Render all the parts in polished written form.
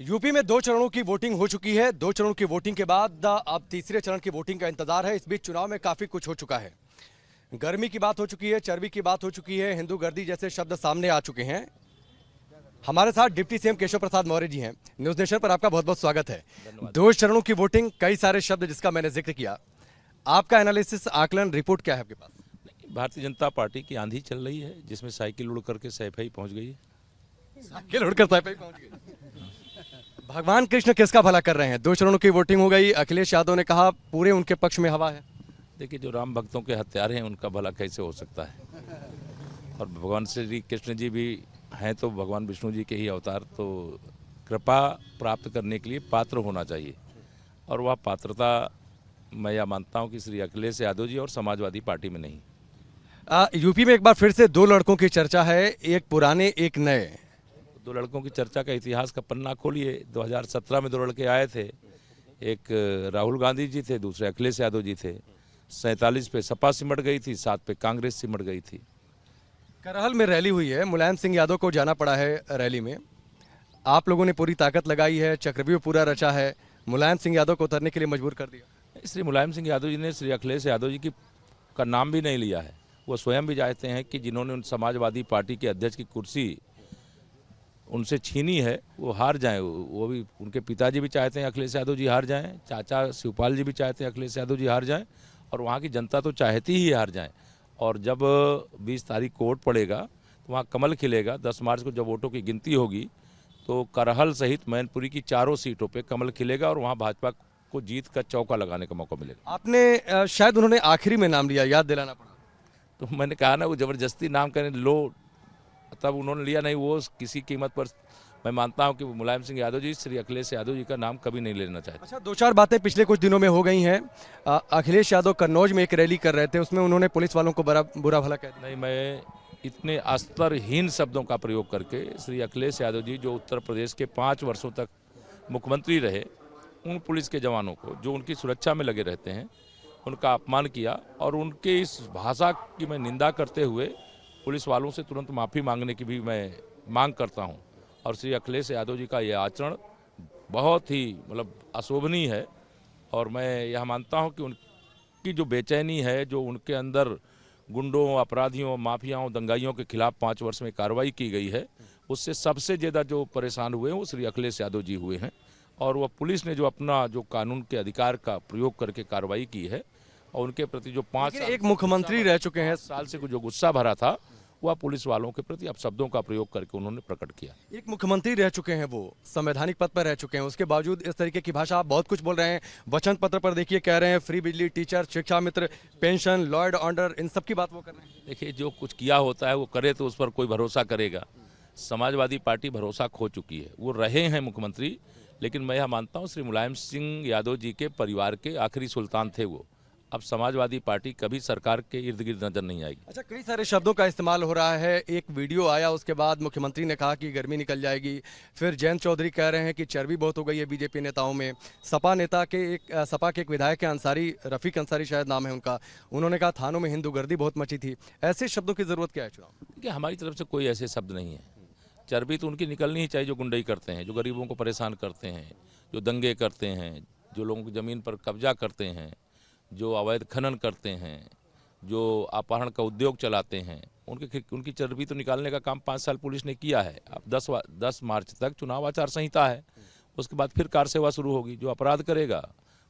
UP में 2 चरणों की वोटिंग हो चुकी है। 2 चरणों की वोटिंग के बाद अब तीसरे चरण की वोटिंग का इंतजार है। इस बीच चुनाव में काफी कुछ हो चुका है। गर्मी की बात हो चुकी है, चर्बी की बात हो चुकी है, हिंदू गर्दी जैसे शब्द सामने आ चुके हैं। हमारे साथ डिप्टी सीएम केशव प्रसाद मौर्य जी हैं। न्यूज नेशन पर आपका बहुत बहुत स्वागत है। धन्यवाद। 2 चरणों की वोटिंग, कई सारे शब्द जिसका मैंने जिक्र किया। आपका एनालिसिस, आकलन, रिपोर्ट क्या है आपके पास? भारतीय जनता पार्टी की आंधी चल रही है, जिसमें साइकिल उड़ करके सैफई पहुंच गई है। साइकिल उड़कर सैफई पहुंच गई। भगवान कृष्ण किसका भला कर रहे हैं? 2 चरणों की वोटिंग हो गई। अखिलेश यादव ने कहा पूरे उनके पक्ष में हवा है। देखिए, जो राम भक्तों के हत्यारे हैं उनका भला कैसे हो सकता है? और भगवान श्री कृष्ण जी भी हैं तो भगवान विष्णु जी के ही अवतार, तो कृपा प्राप्त करने के लिए पात्र होना चाहिए। और वह पात्रता मैं यह मानता हूं कि श्री अखिलेश यादव जी और समाजवादी पार्टी में नहीं। यूपी में एक बार फिर से 2 लड़कों की चर्चा है, एक पुराने एक नए। दो लड़कों की चर्चा का इतिहास का पन्ना खोलिए। 2017 में 2 लड़के आए थे, एक राहुल गांधी जी थे, दूसरे अखिलेश यादव जी थे। 47 पे सपा सिमट गई थी, 7 पे कांग्रेस सिमट गई थी। करहल में रैली हुई है, मुलायम सिंह यादव को जाना पड़ा है रैली में। आप लोगों ने पूरी ताकत लगाई है, चक्रव्यूह पूरा रचा है, मुलायम सिंह यादव को उतरने के लिए मजबूर कर दिया। श्री मुलायम सिंह यादव जी ने श्री अखिलेश यादव जी का नाम भी नहीं लिया है। वो स्वयं भी चाहते हैं कि जिन्होंने उन समाजवादी पार्टी के अध्यक्ष की कुर्सी उनसे छीनी है वो हार जाएं। वो भी, उनके पिताजी भी चाहते हैं अखिलेश यादव जी हार जाएं, चाचा शिवपाल जी भी चाहते हैं अखिलेश यादव जी हार जाएं, और वहाँ की जनता तो चाहती ही हार जाएं। और जब 20 तारीख को वोट पड़ेगा तो वहाँ कमल खिलेगा। 10 मार्च को जब वोटों की गिनती होगी तो करहल सहित मैनपुरी की 4 सीटों पर कमल खिलेगा और वहाँ भाजपा को जीत का चौका लगाने का मौका मिलेगा। आपने शायद उन्होंने आखिरी में नाम लिया, याद दिलाना पड़ा। तो मैंने कहा ना, वो ज़बरदस्ती नाम करें लो, तब उन्होंने लिया नहीं। वो किसी कीमत पर मैं मानता हूं कि मुलायम सिंह यादव जी श्री अखिलेश यादव जी का नाम कभी नहीं लेना चाहते। अच्छा, 2-4 बातें पिछले कुछ दिनों में हो गई हैं। अखिलेश यादव कन्नौज में एक रैली कर रहे थे, उसमें उन्होंने पुलिस वालों को बुरा भला कह दिया। नहीं, मैं इतने अस्तरहीन शब्दों का प्रयोग करके श्री अखिलेश यादव जी जो उत्तर प्रदेश के 5 वर्षों तक मुख्यमंत्री रहे, उन पुलिस के जवानों को जो उनकी सुरक्षा में लगे रहते हैं उनका अपमान किया। और उनके इस भाषा की मैं निंदा करते हुए पुलिस वालों से तुरंत माफ़ी मांगने की भी मैं मांग करता हूं। और श्री अखिलेश यादव जी का ये आचरण बहुत ही अशोभनीय है। और मैं यह मानता हूं कि उनकी जो बेचैनी है, जो उनके अंदर गुंडों, अपराधियों, माफियाओं, दंगाइयों के खिलाफ 5 वर्ष में कार्रवाई की गई है, उससे सबसे ज़्यादा जो परेशान हुए हैं वो श्री अखिलेश यादव जी हुए हैं। और वह पुलिस ने जो अपना जो कानून के अधिकार का प्रयोग करके कार्रवाई की है और उनके प्रति जो 5 साल एक मुख्यमंत्री रह चुके हैं, 5 साल से जो गुस्सा भरा था वह पुलिस वालों के प्रति अब शब्दों का प्रयोग करके उन्होंने प्रकट किया। एक मुख्यमंत्री रह चुके हैं, वो संवैधानिक पद पर रह चुके हैं, उसके बावजूद इस तरीके की भाषा। आप बहुत कुछ बोल रहे हैं, वचन पत्र पर देखिए कह रहे हैं फ्री बिजली, टीचर, शिक्षा मित्र, पेंशन, लॉ एंड ऑर्डर, इन सब की बात वो कर रहे हैं। देखिए, जो कुछ किया होता है वो करे तो उस पर कोई भरोसा करेगा। समाजवादी पार्टी भरोसा खो चुकी है। वो रहे हैं मुख्यमंत्री, लेकिन मैं यह मानता हूं श्री मुलायम सिंह यादव जी के परिवार के आखिरी सुल्तान थे वो। अब समाजवादी पार्टी कभी सरकार के इर्द गिर्द नजर नहीं आएगी। अच्छा, कई सारे शब्दों का इस्तेमाल हो रहा है। एक वीडियो आया, उसके बाद मुख्यमंत्री ने कहा कि गर्मी निकल जाएगी। फिर जयंत चौधरी कह रहे हैं कि चर्बी बहुत हो गई है बीजेपी नेताओं में। सपा के एक विधायक है अंसारी, रफीक अंसारी शायद नाम है उनका, उन्होंने कहा थानों में हिंदू गर्दी बहुत मची थी। ऐसे शब्दों की जरूरत क्या है चुनाव? देखिए, हमारी तरफ से कोई ऐसे शब्द नहीं है। चर्बी तो उनकी निकलनी ही चाहिए जो गुंडई करते हैं, जो गरीबों को परेशान करते हैं, जो दंगे करते हैं, जो लोगों की ज़मीन पर कब्जा करते हैं, जो अवैध खनन करते हैं, जो अपहरण का उद्योग चलाते हैं, उनकी चर्बी तो निकालने का काम 5 साल पुलिस ने किया है। अब 10 मार्च तक चुनाव आचार संहिता है, उसके बाद फिर कार सेवा शुरू होगी। जो अपराध करेगा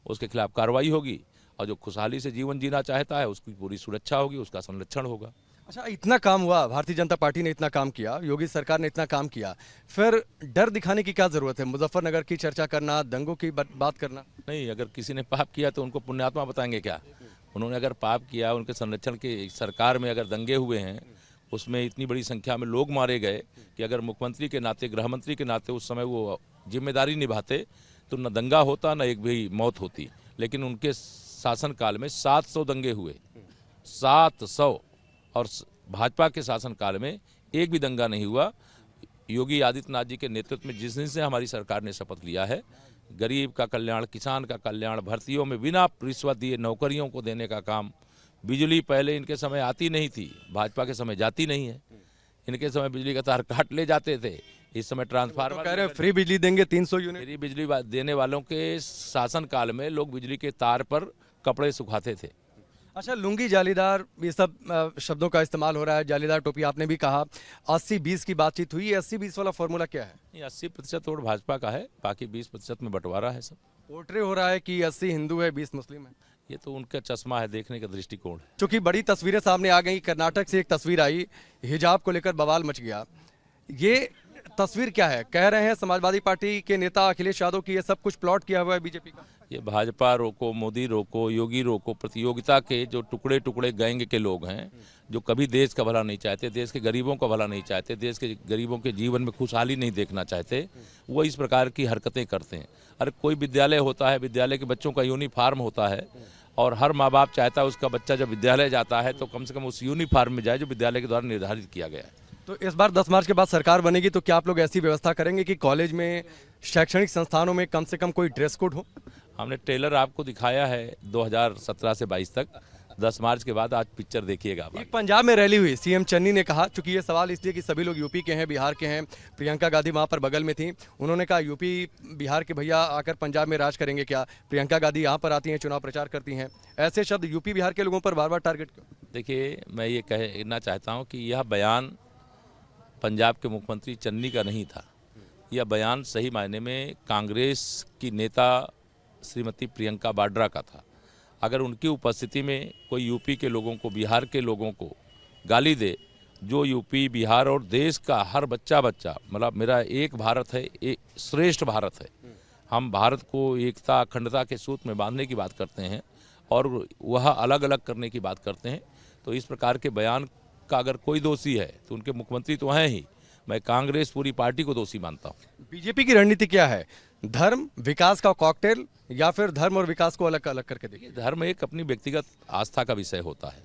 उसके खिलाफ कार्रवाई होगी, और जो खुशहाली से जीवन जीना चाहता है उसकी पूरी सुरक्षा होगी, उसका संरक्षण होगा। अच्छा, इतना काम हुआ, भारतीय जनता पार्टी ने इतना काम किया, योगी सरकार ने इतना काम किया, फिर डर दिखाने की क्या जरूरत है? मुजफ्फरनगर की चर्चा करना, दंगों की बात करना? नहीं, अगर किसी ने पाप किया तो उनको पुण्यात्मा बताएंगे क्या? उन्होंने अगर पाप किया, उनके संरक्षण के सरकार में अगर दंगे हुए हैं, उसमें इतनी बड़ी संख्या में लोग मारे गए कि अगर मुख्यमंत्री के नाते, गृह मंत्री के नाते उस समय वो जिम्मेदारी निभाते तो न दंगा होता, न एक भी मौत होती। लेकिन उनके शासनकाल में 700 दंगे हुए, 700। और भाजपा के शासनकाल में एक भी दंगा नहीं हुआ। योगी आदित्यनाथ जी के नेतृत्व में जिस दिन से हमारी सरकार ने शपथ लिया है, गरीब का कल्याण, किसान का कल्याण, भर्तियों में बिना रिश्वत दिए नौकरियों को देने का काम, बिजली पहले इनके समय आती नहीं थी, भाजपा के समय जाती नहीं है, इनके समय बिजली का तार काट ले जाते थे, इस समय ट्रांसफार्मर कह रहे हैं फ्री बिजली देंगे 300 यूनिट। फ्री बिजली देने वालों के शासन काल में लोग बिजली के तार पर कपड़े सुखाते थे। अच्छा, लुंगी जालीदार ये सब शब्दों का इस्तेमाल हो रहा है, जालीदार टोपी आपने भी कहा। 80-20 की बातचीत हुई, 80-20 वाला फॉर्मूला क्या है? ये 80% वोट भाजपा का है, बाकी 20% में बंटवारा है सब। पोर्ट्रे हो रहा है कि 80 हिंदू है 20 मुस्लिम है। ये तो उनका चश्मा है, देखने का दृष्टिकोण है। चूंकि बड़ी तस्वीरें सामने आ गई, कर्नाटक से एक तस्वीर आई, हिजाब को लेकर बवाल मच गया। ये तस्वीर क्या है? कह रहे हैं समाजवादी पार्टी के नेता अखिलेश यादव की ये सब कुछ प्लॉट किया हुआ है बीजेपी का। ये भाजपा रोको, मोदी रोको, योगी रोको, प्रतियोगिता के जो टुकड़े टुकड़े गैंग के लोग हैं, जो कभी देश का भला नहीं चाहते, देश के गरीबों का भला नहीं चाहते, देश के गरीबों के जीवन में खुशहाली नहीं देखना चाहते, वो इस प्रकार की हरकतें करते हैं। अरे कोई विद्यालय होता है, विद्यालय के बच्चों का यूनिफॉर्म होता है, और हर माँ बाप चाहता है उसका बच्चा जब विद्यालय जाता है तो कम से कम उस यूनिफॉर्म में जाए जो विद्यालय के द्वारा निर्धारित किया गया है। तो इस बार 10 मार्च के बाद सरकार बनेगी तो क्या आप लोग ऐसी व्यवस्था करेंगे कि कॉलेज में, शैक्षणिक संस्थानों में कम से कम कोई ड्रेस कोड हो? हमने ट्रेलर आपको दिखाया है 2017 से 22 तक। 10 मार्च के बाद आज पिक्चर देखिएगा आप। एक पंजाब में रैली हुई, सीएम चन्नी ने कहा, चूंकि ये सवाल इसलिए कि सभी लोग यूपी के हैं, बिहार के हैं, प्रियंका गांधी वहां पर बगल में थी, उन्होंने कहा यूपी बिहार के भैया आकर पंजाब में राज करेंगे क्या? प्रियंका गांधी यहाँ पर आती हैं, चुनाव प्रचार करती हैं, ऐसे शब्द यूपी बिहार के लोगों पर बार बार टारगेट क्यों? देखिए, मैं ये कहना चाहता हूँ कि यह बयान पंजाब के मुख्यमंत्री चन्नी का नहीं था। यह बयान सही मायने में कांग्रेस की नेता श्रीमती प्रियंका वाड्रा का था। अगर उनकी उपस्थिति में कोई यूपी के लोगों को, बिहार के लोगों को गाली दे, जो यूपी बिहार और देश का हर बच्चा मतलब मेरा एक भारत है, एक श्रेष्ठ भारत है, हम भारत को एकता अखंडता के सूत्र में बांधने की बात करते हैं और वह अलग अलग करने की बात करते हैं, तो इस प्रकार के बयान का अगर कोई दोषी है तो उनके मुख्यमंत्री तो हैं ही। मैं कांग्रेस पूरी पार्टी को दोषी मानता हूँ। बीजेपी की रणनीति क्या है? धर्म विकास का कॉकटेल या फिर धर्म और विकास को अलग अलग करके देखिए? धर्म एक अपनी व्यक्तिगत आस्था का विषय होता है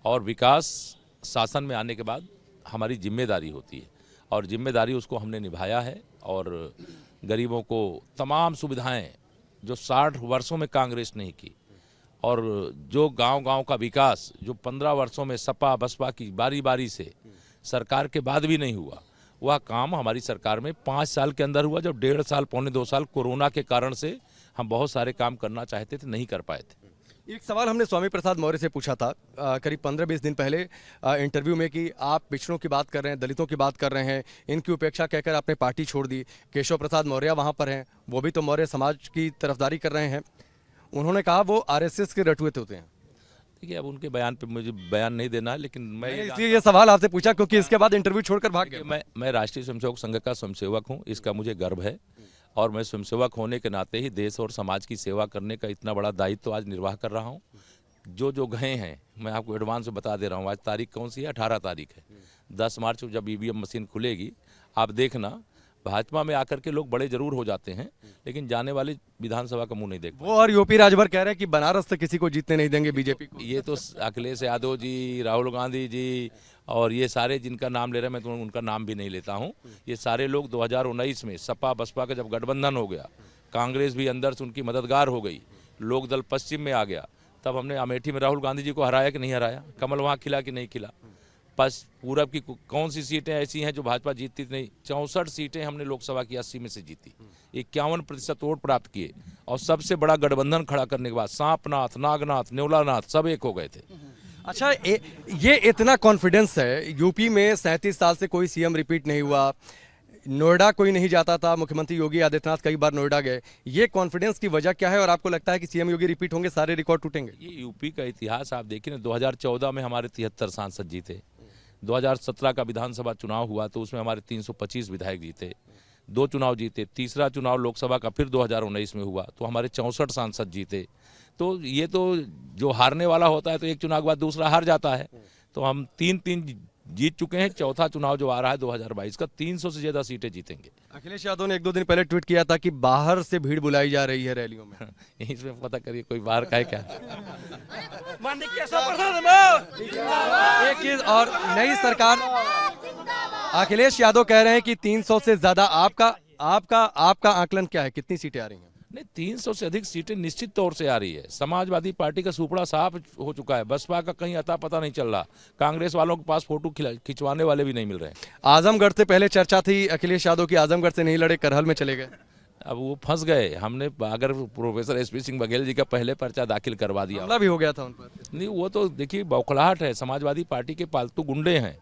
और विकास शासन में आने के बाद हमारी जिम्मेदारी होती है और जिम्मेदारी उसको हमने निभाया है। और गरीबों को तमाम सुविधाएं जो 60 वर्षों में कांग्रेस नहीं की, और जो गांव-गांव का विकास जो 15 वर्षों में सपा बसपा की बारी बारी से सरकार के बाद भी नहीं हुआ, वह काम हमारी सरकार में 5 साल के अंदर हुआ। जब 1.5 साल पौने 2 साल कोरोना के कारण से हम बहुत सारे काम करना चाहते थे, नहीं कर पाए थे। एक सवाल हमने स्वामी प्रसाद मौर्य से पूछा था करीब 15-20 दिन पहले इंटरव्यू में कि आप पिछड़ों की बात कर रहे हैं, दलितों की बात कर रहे हैं, इनकी उपेक्षा कहकर आपने पार्टी छोड़ दी। केशव प्रसाद मौर्य वहाँ पर हैं, वो भी तो मौर्य समाज की तरफदारी कर रहे हैं। उन्होंने कहा वो आरएसएस के रटुए होते हैं। देखिए, अब उनके बयान पे मुझे बयान नहीं देना है, लेकिन मैं इसलिए ये सवाल आपसे पूछा क्योंकि इसके बाद इंटरव्यू छोड़कर भाग गए। मैं राष्ट्रीय स्वयंसेवक संघ का स्वयंसेवक हूँ, इसका मुझे गर्व है और मैं स्वयंसेवक होने के नाते ही देश और समाज की सेवा करने का इतना बड़ा दायित्व तो आज निर्वाह कर रहा हूँ। जो गए हैं मैं आपको एडवांस में बता दे रहा हूँ। आज तारीख कौन सी है? 18 तारीख है। 10 मार्च को जब ईवीएम मशीन खुलेगी, आप देखना भाजपा में आकर के लोग बड़े जरूर हो जाते हैं, लेकिन जाने वाले विधानसभा का मुंह नहीं देख। वो और यूपी राजभर कह रहे हैं कि बनारस से किसी को जीतने नहीं देंगे बीजेपी को। ये तो अखिलेश यादव जी, राहुल गांधी जी और ये सारे जिनका नाम ले रहे हैं, मैं तो उनका नाम भी नहीं लेता हूँ। ये सारे लोग 2019 में सपा बसपा का जब गठबंधन हो गया, कांग्रेस भी अंदर से उनकी मददगार हो गई, लोक दल पश्चिम में आ गया, तब हमने अमेठी में राहुल गांधी जी को हराया कि नहीं हराया? कमल वहाँ खिला कि नहीं खिला? पूरब की कौन सी सीटें ऐसी हैं जो भाजपा जीतती नहीं? 64 सीटें हमने लोकसभा की 80 में से जीती, 51% वोट प्राप्त किए और सबसे बड़ा गठबंधन खड़ा करने के बाद सांपनाथ, नागनाथ, न्योलानाथ सब एक हो गए थे। अच्छा, ये इतना कॉन्फिडेंस है। यूपी में 37 साल से कोई सीएम रिपीट नहीं हुआ, नोएडा कोई नहीं जाता था, मुख्यमंत्री योगी आदित्यनाथ कई बार नोएडा गए। ये कॉन्फिडेंस की वजह क्या है और आपको लगता है कि सीएम योगी रिपीट होंगे, सारे रिकॉर्ड टूटेंगे? ये यूपी का इतिहास आप देखिए ना, 2014 में हमारे 73 सांसद जीते, 2017 का विधानसभा चुनाव हुआ तो उसमें हमारे 325 विधायक जीते, 2 चुनाव जीते, तीसरा चुनाव लोकसभा का फिर 2019 में हुआ तो हमारे 64 सांसद जीते। तो ये तो जो हारने वाला होता है तो एक चुनाव के बाद दूसरा हार जाता है, तो हम 3 जीत चुके हैं। चौथा चुनाव जो आ रहा है 2022 का, 300 से ज्यादा सीटें जीतेंगे। अखिलेश यादव ने 1-2 दिन पहले ट्वीट किया था कि बाहर से भीड़ बुलाई जा रही है रैलियों में। इसमें पता करिए कोई बाहर का है क्या? एक चीज और, नई सरकार, अखिलेश यादव कह रहे हैं कि 300 से ज्यादा। आपका आकलन क्या है, कितनी सीटें आ रही हैं? नहीं, 300 से अधिक सीटें निश्चित तौर से आ रही है। समाजवादी पार्टी का सुपड़ा साफ हो चुका है, बसपा का कहीं अता पता नहीं चल रहा, कांग्रेस वालों के पास फोटो खिंचवाने वाले भी नहीं मिल रहे। आजमगढ़ से पहले चर्चा थी अखिलेश यादव की, आजमगढ़ से नहीं लड़े, करहल में चले गए। अब वो फंस गए। हमने अगर प्रोफेसर एसपी सिंह बघेल जी का पहले पर्चा दाखिल करवा दिया, हमला भी हो गया था उन पर। नहीं, वो तो देखिए बौखलाहट है, समाजवादी पार्टी के पालतू गुंडे हैं।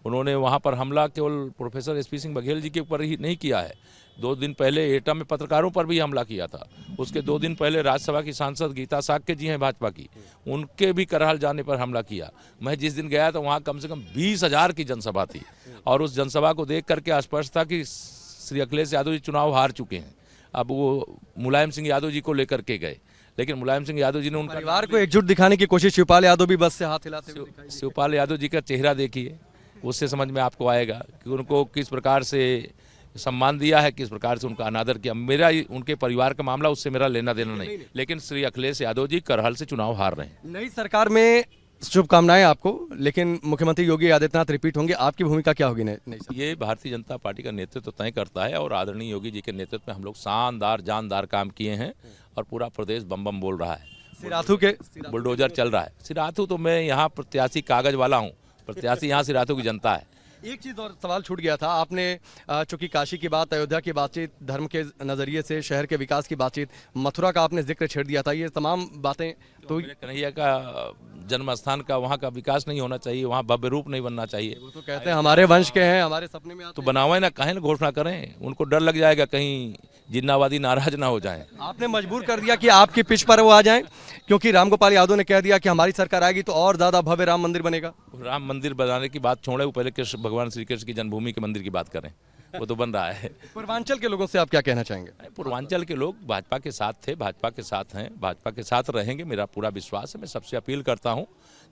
उन्होंने वहाँ पर हमला केवल प्रोफेसर एसपी सिंह बघेल जी के ऊपर ही नहीं किया है, 2 दिन पहले एटा में पत्रकारों पर भी हमला किया था। उसके 2 दिन पहले राज्यसभा की सांसद गीता साक्य जी हैं भाजपा की, उनके भी करहल जाने पर हमला किया। मैं जिस दिन गया तो वहाँ कम से कम 20,000 की जनसभा थी, और उस जनसभा को देख करके स्पष्ट था कि श्री अखिलेश यादव जी चुनाव हार चुके हैं। अब वो मुलायम सिंह यादव जी को लेकर के गए, लेकिन मुलायम सिंह यादव जी ने उनका परिवार को एकजुट दिखाने की कोशिश, शिवपाल यादव भी बस से हाथ हिलाते हुए दिखाई। शिवपाल यादव जी का चेहरा देखिए, उससे समझ में आपको आएगा कि उनको किस प्रकार से सम्मान दिया है, किस प्रकार से उनका अनादर किया। मेरा उनके परिवार का मामला, उससे मेरा लेना देना नहीं, लेकिन श्री अखिलेश यादव जी करहल से चुनाव हार रहे हैं। नई सरकार में शुभकामनाएं आपको, लेकिन मुख्यमंत्री योगी आदित्यनाथ रिपीट होंगे, आपकी भूमिका क्या होगी? नहीं, ये भारतीय जनता पार्टी का नेतृत्व तय करता है, और आदरणीय योगी जी के नेतृत्व में हम लोग शानदार जानदार काम किए हैं, और पूरा प्रदेश बम बम बोल रहा है। सिराथू के बुलडोजर चल रहा है। सिराथू तो मैं यहाँ प्रत्याशी कागज वाला हूँ, प्रत्याशी यहाँ सिराथू की जनता है। एक चीज और सवाल छूट गया था, आपने चूंकि काशी की बात, अयोध्या की बातचीत, धर्म के नजरिए से शहर के विकास की बातचीत, मथुरा का आपने जिक्र छेड़ दिया था, ये तमाम बातें तो कन्हैया का जन्म स्थान का वहाँ का विकास नहीं होना चाहिए, वहाँ भव्य रूप नहीं बनना चाहिए। वो तो कहते हैं हमारे वंश के हैं, हमारे सपने में आते तो बनावे ना, कहें ना घोषणा करें, उनको डर लग जाएगा कहीं जिन्नावादी नाराज ना हो जाए। आपने मजबूर कर दिया कि आपकी पिच पर वो आ जाएं, क्योंकि रामगोपाल यादव ने कह दिया कि हमारी सरकार आएगी तो और ज्यादा भव्य राम मंदिर बनेगा। राम मंदिर बनाने की बात छोड़े, वो पहले कृष्ण भगवान श्री कृष्ण की जन्मभूमि के मंदिर की बात करें, वो तो बन रहा है। पूर्वांचल के लोगों से आप क्या कहना चाहेंगे? पूर्वांचल के लोग भाजपा के साथ थे, भाजपा के साथ हैं, भाजपा के साथ रहेंगे, मेरा पूरा विश्वास है। मैं सबसे अपील करता हूं,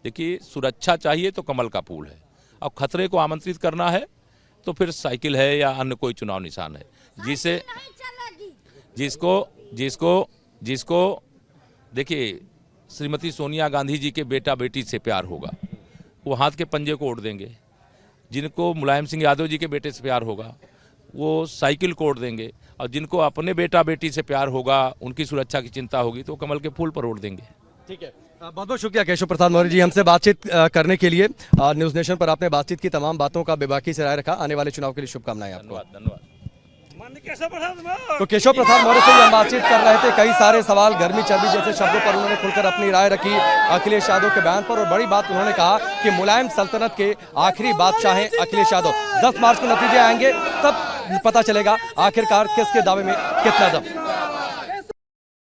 देखिए सुरक्षा चाहिए तो कमल का फूल है, और खतरे को आमंत्रित करना है तो फिर साइकिल है या अन्य कोई चुनाव निशान है, जिसे जिसको देखिए श्रीमती सोनिया गांधी जी के बेटा बेटी से प्यार होगा, वो हाथ के पंजे को ओढ़ देंगे। जिनको मुलायम सिंह यादव जी के बेटे से प्यार होगा, वो साइकिल को ओढ़ देंगे, और जिनको अपने बेटा बेटी से प्यार होगा, उनकी सुरक्षा की चिंता होगी, तो कमल के फूल पर ओढ़ देंगे। ठीक है, बहुत बहुत शुक्रिया केशव प्रसाद मौर्य जी हमसे बातचीत करने के लिए। न्यूज़ नेशन पर आपने बातचीत की तमाम बातों का बेबाकी से राय रखा। आने वाले चुनाव के लिए शुभकामनाएं आपको। धन्यवाद। तो केशव प्रसाद मौर्य से हम बातचीत कर रहे थे, कई सारे सवाल, गर्मी चर्बी जैसे शब्दों पर उन्होंने खुलकर अपनी राय रखी अखिलेश यादव के बयान पर, और बड़ी बात उन्होंने कहा कि मुलायम सल्तनत के आखिरी बादशाह हैं अखिलेश यादव। 10 मार्च को नतीजे आएंगे, तब पता चलेगा आखिरकार किसके दावे में कितना दम।